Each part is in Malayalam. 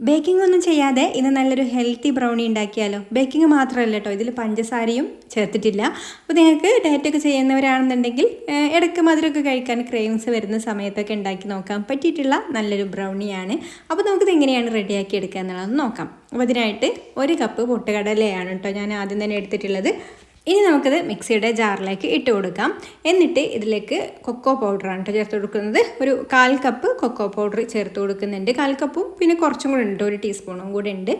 ബേക്കിംഗ് ഒന്നും ചെയ്യാതെ ഇന്ന് നല്ലൊരു ഹെൽത്തി ബ്രൗണി ഉണ്ടാക്കിയാലോ. ബേക്കിംഗ് മാത്രമല്ല കേട്ടോ, ഇതിൽ പഞ്ചസാരയും ചേർത്തിട്ടില്ല. അപ്പോൾ നിങ്ങൾക്ക് ഡയറ്റൊക്കെ ചെയ്യുന്നവരാണെന്നുണ്ടെങ്കിൽ ഇടയ്ക്ക് മധുരമൊക്കെ കഴിക്കാൻ ക്രേവിങ്സ് വരുന്ന സമയത്തൊക്കെ ഉണ്ടാക്കി നോക്കാൻ പറ്റിയിട്ടുള്ള നല്ലൊരു ബ്രൗണിയാണ്. അപ്പോൾ നമുക്കിത് എങ്ങനെയാണ് റെഡിയാക്കി എടുക്കുക എന്നുള്ളത് നോക്കാം. അപ്പോൾ അതിനായിട്ട് 1 കപ്പ് പൊട്ടുകടലയാണ് കേട്ടോ ഞാൻ ആദ്യം തന്നെ എടുത്തിട്ടുള്ളത്. ഇനി നമുക്കിത് മിക്സിയുടെ ജാറിലേക്ക് ഇട്ട് കൊടുക്കാം. എന്നിട്ട് ഇതിലേക്ക് കൊക്കോ പൗഡറാണ് കേട്ടോ ചേർത്ത് കൊടുക്കുന്നത്. ഒരു 1/4 കപ്പ് കൊക്കോ പൗഡർ ചേർത്ത് കൊടുക്കുന്നുണ്ട്. 1/4 കപ്പും പിന്നെ കുറച്ചും കൂടെ ഉണ്ട്, 1 ടീസ്പൂണും കൂടെ ഉണ്ട്.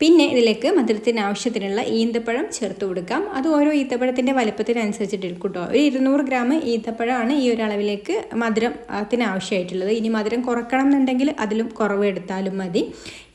പിന്നെ ഇതിലേക്ക് മധുരത്തിന് ആവശ്യത്തിനുള്ള ഈന്തപ്പഴം ചേർത്ത് കൊടുക്കാം. അത് ഓരോ ഈന്തപ്പഴത്തിൻ്റെ വലുപ്പത്തിനനുസരിച്ചിട്ട് എടുക്കും കേട്ടോ. ഒരു 200 ഗ്രാം ഈന്തപ്പഴമാണ് ഈ ഒരു അളവിലേക്ക് മധുരത്തിന് ആവശ്യമായിട്ടുള്ളത്. ഇനി മധുരം കുറക്കണം എന്നുണ്ടെങ്കിൽ അതിലും കുറവ് എടുത്താലും മതി.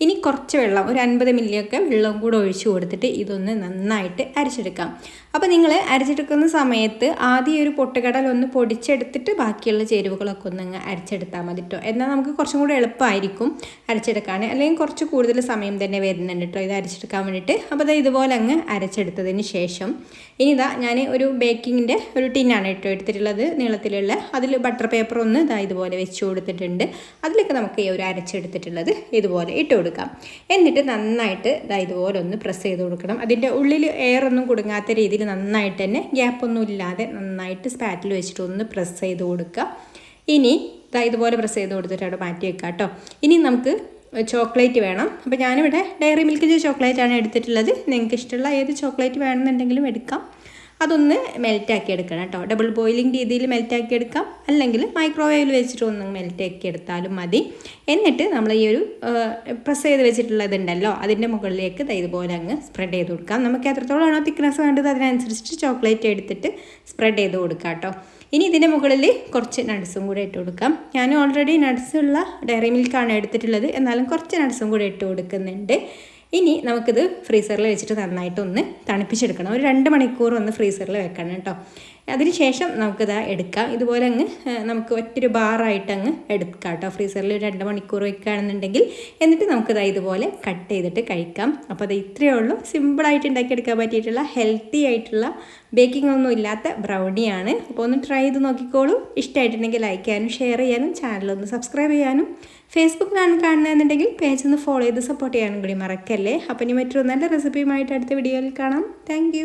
ഇനി കുറച്ച് വെള്ളം, ഒരു 50 മില്ലിയൊക്കെ വെള്ളം കൂടെ ഒഴിച്ച് കൊടുത്തിട്ട് ഇതൊന്ന് നന്നായിട്ട് അരച്ചെടുക്കാം. അപ്പോൾ നിങ്ങൾ അരച്ചെടുക്കുന്ന സമയത്ത് ആദ്യം ഒരു പൊട്ടുകടല ഒന്ന് പൊടിച്ചെടുത്തിട്ട് ബാക്കിയുള്ള ചേരുവകളൊക്കെ ഒന്ന് അരച്ചെടുത്താൽ മതി കേട്ടോ. എന്നാൽ നമുക്ക് കുറച്ചും കൂടെ എളുപ്പമായിരിക്കും അരച്ചെടുക്കാൻ. അല്ലെങ്കിൽ കുറച്ച് കൂടുതൽ സമയം തന്നെ വരുന്നുണ്ട് കേട്ടോ ഇത് അരച്ചെടുക്കാൻ വേണ്ടിയിട്ട്. അപ്പോൾ അത് ഇതുപോലെ അങ്ങ് അരച്ചെടുത്തതിന് ശേഷം ഇനി ഞാൻ ഒരു ബേക്കിങ്ങിൻ്റെ ഒരു ടിന്നാണ് കേട്ടോ എടുത്തിട്ടുള്ളത്, നീളത്തിലുള്ള. അതിൽ ബട്ടർ പേപ്പർ ഒന്ന് ഇതുപോലെ വെച്ച് കൊടുത്തിട്ടുണ്ട്. അതിലേക്ക് നമുക്ക് ഈ ഒരു അരച്ചെടുത്തിട്ടുള്ളത് ഇതുപോലെ ഇട്ട് കൊടുക്കാം. എന്നിട്ട് നന്നായിട്ട് ഇതുപോലെ ഒന്ന് പ്രസ് ചെയ്ത് കൊടുക്കണം. അതിൻ്റെ ഉള്ളിൽ എയർ ഒന്നും കുടുങ്ങാത്ത രീതിയിൽ നന്നായിട്ട് തന്നെ ഗ്യാപ്പൊന്നും ഇല്ലാതെ നന്നായിട്ട് സ്പാറ്റിൽ വെച്ചിട്ട് ഒന്ന് പ്രസ് ചെയ്ത് കൊടുക്കുക. ഇനി ഇതുപോലെ പ്രസ് ചെയ്ത് കൊടുത്തിട്ട് അവിടെ മാറ്റി വെക്കാം കേട്ടോ. ഇനി നമുക്ക് ചോക്ലേറ്റ് വേണം. അപ്പോൾ ഞാനിവിടെ ഡയറി മിൽക്കിൻ്റെ ചോക്ലേറ്റാണ് എടുത്തിട്ടുള്ളത്. നിങ്ങൾക്ക് ഇഷ്ടമുള്ള ഏത് ചോക്ലേറ്റ് വേണമെന്നുണ്ടെങ്കിലും എടുക്കാം. അതൊന്ന് മെൽറ്റാക്കി എടുക്കണം കേട്ടോ. ഡബിൾ ബോയിലിംഗ് രീതിയിൽ മെൽറ്റാക്കി എടുക്കാം, അല്ലെങ്കിൽ മൈക്രോവേവിൽ വെച്ചിട്ട് ഒന്ന് മെൽറ്റാക്കി എടുത്താലും മതി. എന്നിട്ട് നമ്മൾ ഈ ഒരു പ്രസ് ചെയ്ത് വെച്ചിട്ടുള്ളതുണ്ടല്ലോ അതിൻ്റെ മുകളിലേക്ക് ഇതുപോലെ അങ്ങ് സ്പ്രെഡ് ചെയ്ത് കൊടുക്കാം. നമുക്ക് എത്രത്തോളമാണോ തിക്നെസ് വേണ്ടത് അതിനനുസരിച്ചിട്ട് ചോക്ലേറ്റ് എടുത്തിട്ട് സ്പ്രെഡ് ചെയ്ത് കൊടുക്കാം കേട്ടോ. ഇനി ഇതിൻ്റെ മുകളിൽ കുറച്ച് നട്ട്സും കൂടെ ഇട്ട് കൊടുക്കാം. ഞാൻ ഓൾറെഡി നട്ട്സുള്ള ഡയറി മിൽക്കാണ് എടുത്തിട്ടുള്ളത്, എന്നാലും കുറച്ച് നട്ട്സും കൂടെ ഇട്ട് കൊടുക്കുന്നുണ്ട്. ഇനി നമുക്കിത് ഫ്രീസറിൽ വെച്ചിട്ട് നന്നായിട്ടൊന്ന് തണുപ്പിച്ചെടുക്കണം. ഒരു 2 മണിക്കൂർ ഒന്ന് ഫ്രീസറിൽ വെക്കണം കേട്ടോ. അതിന് ശേഷം നമുക്കിത് എടുക്കാം. ഇതുപോലെ അങ്ങ് നമുക്ക് ഒറ്റൊരു ബാറായിട്ട് അങ്ങ് എടുക്കാം കേട്ടോ. ഫ്രീസറിൽ 2 മണിക്കൂർ വെക്കുകയാണെന്നുണ്ടെങ്കിൽ. എന്നിട്ട് നമുക്കിത് ഇതുപോലെ കട്ട് ചെയ്തിട്ട് കഴിക്കാം. അപ്പോൾ അത് ഇത്രയേ ഉള്ളൂ. സിമ്പിളായിട്ട് ഉണ്ടാക്കിയെടുക്കാൻ പറ്റിയിട്ടുള്ള ഹെൽത്തി ആയിട്ടുള്ള ബേക്കിംഗ് ഒന്നും ഇല്ലാത്ത ബ്രൗണിയാണ്. അപ്പോൾ ഒന്ന് ട്രൈ ചെയ്ത് നോക്കിക്കോളൂ. ഇഷ്ടമായിട്ടുണ്ടെങ്കിൽ ലൈക്ക് ചെയ്യാനും ഷെയർ ചെയ്യാനും ചാനലൊന്ന് സബ്സ്ക്രൈബ് ചെയ്യാനും, ഫേസ്ബുക്കിലാണ് കാണുന്നതെന്നുണ്ടെങ്കിൽ പേജ് ഒന്ന് ഫോളോ ചെയ്ത് സപ്പോർട്ട് ചെയ്യാനും കൂടി മറക്കല്ലേ. അപ്പോൾ ഇനി മറ്റൊരു നല്ല റെസിപ്പിയുമായിട്ട് അടുത്ത വീഡിയോയിൽ കാണാം. താങ്ക്